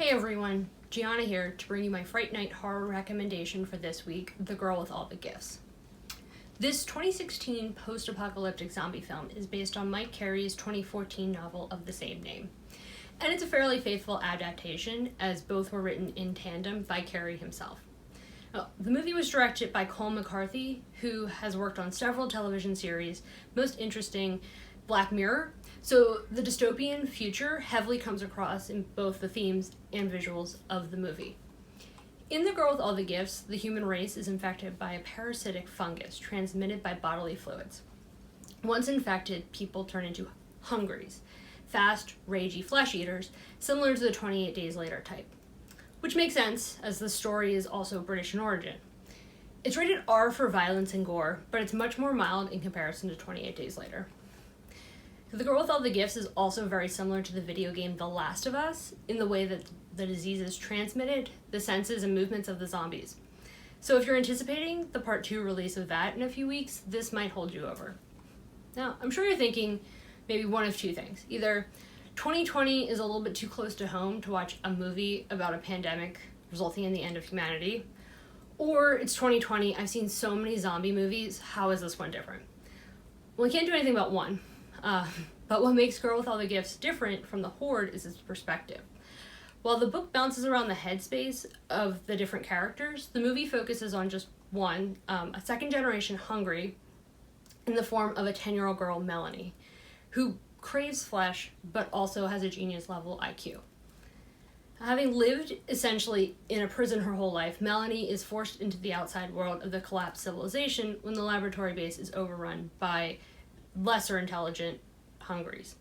Hey everyone, Gianna here to bring you my Fright Night horror recommendation for this week, The Girl with All the Gifts. This 2016 post-apocalyptic zombie film is based on Mike Carey's 2014 novel of the same name. And it's a fairly faithful adaptation, as both were written in tandem by Carey himself. The movie was directed by Cole McCarthy, who has worked on several television series, most interesting Black Mirror. So the dystopian future heavily comes across in both the themes and visuals of the movie. In The Girl with All the Gifts, the human race is infected by a parasitic fungus transmitted by bodily fluids. Once infected, people turn into hungries, fast, ragey flesh eaters, similar to the 28 Days Later type. Which makes sense, as the story is also British in origin. It's rated R for violence and gore, but it's much more mild in comparison to 28 Days Later. The Girl with All the Gifts is also very similar to the video game The Last of Us in the way that the disease is transmitted, the senses and movements of the zombies. So if you're anticipating the Part 2 release of that in a few weeks, this might hold you over. Now, I'm sure you're thinking maybe one of two things. Either 2020 is a little bit too close to home to watch a movie about a pandemic resulting in the end of humanity, or it's 2020, I've seen so many zombie movies, how is this one different? Well, I can't do anything about one. But what makes Girl with All the Gifts different from The Horde is its perspective. While the book bounces around the headspace of the different characters, the movie focuses on just one, a second-generation hungry in the form of a 10-year-old girl, Melanie, who craves flesh but also has a genius-level IQ. Having lived essentially in a prison her whole life, Melanie is forced into the outside world of the collapsed civilization when the laboratory base is overrun by lesser intelligent hungries.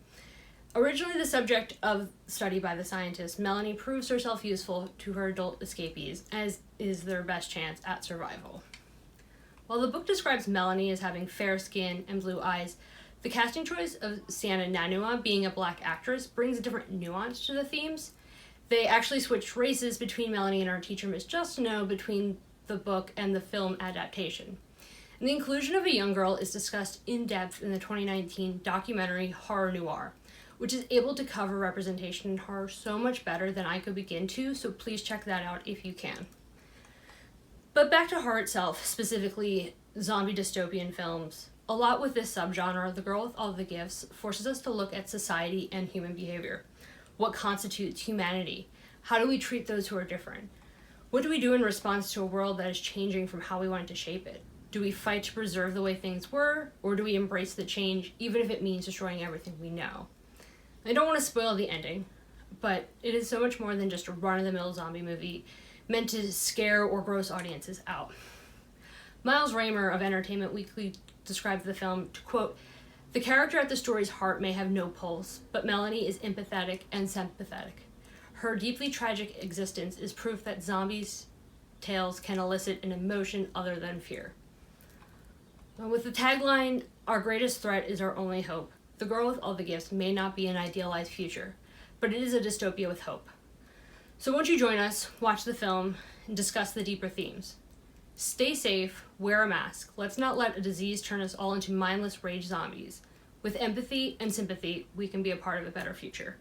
Originally the subject of study by the scientists, Melanie proves herself useful to her adult escapees, as is their best chance at survival. While the book describes Melanie as having fair skin and blue eyes, the casting choice of Sennia Nanua being a black actress brings a different nuance to the themes. They actually switched races between Melanie and our teacher, Miss Justino, between the book and the film adaptation. And the inclusion of a young girl is discussed in depth in the 2019 documentary Horror Noir, which is able to cover representation in horror so much better than I could begin to, so please check that out if you can. But back to horror itself, specifically zombie dystopian films. A lot with this subgenre, The Girl with All the Gifts, forces us to look at society and human behavior. What constitutes humanity? How do we treat those who are different? What do we do in response to a world that is changing from how we wanted to shape it? Do we fight to preserve the way things were, or do we embrace the change, even if it means destroying everything we know? I don't want to spoil the ending, but it is so much more than just a run-of-the-mill zombie movie meant to scare or gross audiences out. Miles Raymer of Entertainment Weekly described the film to, quote, "The character at the story's heart may have no pulse, but Melanie is empathetic and sympathetic. Her deeply tragic existence is proof that zombies' tales can elicit an emotion other than fear." With the tagline, "Our greatest threat is our only hope," The Girl with All the Gifts may not be an idealized future, but it is a dystopia with hope. So won't you join us, watch the film, and discuss the deeper themes? Stay safe, wear a mask. Let's not let a disease turn us all into mindless rage zombies. With empathy and sympathy, we can be a part of a better future.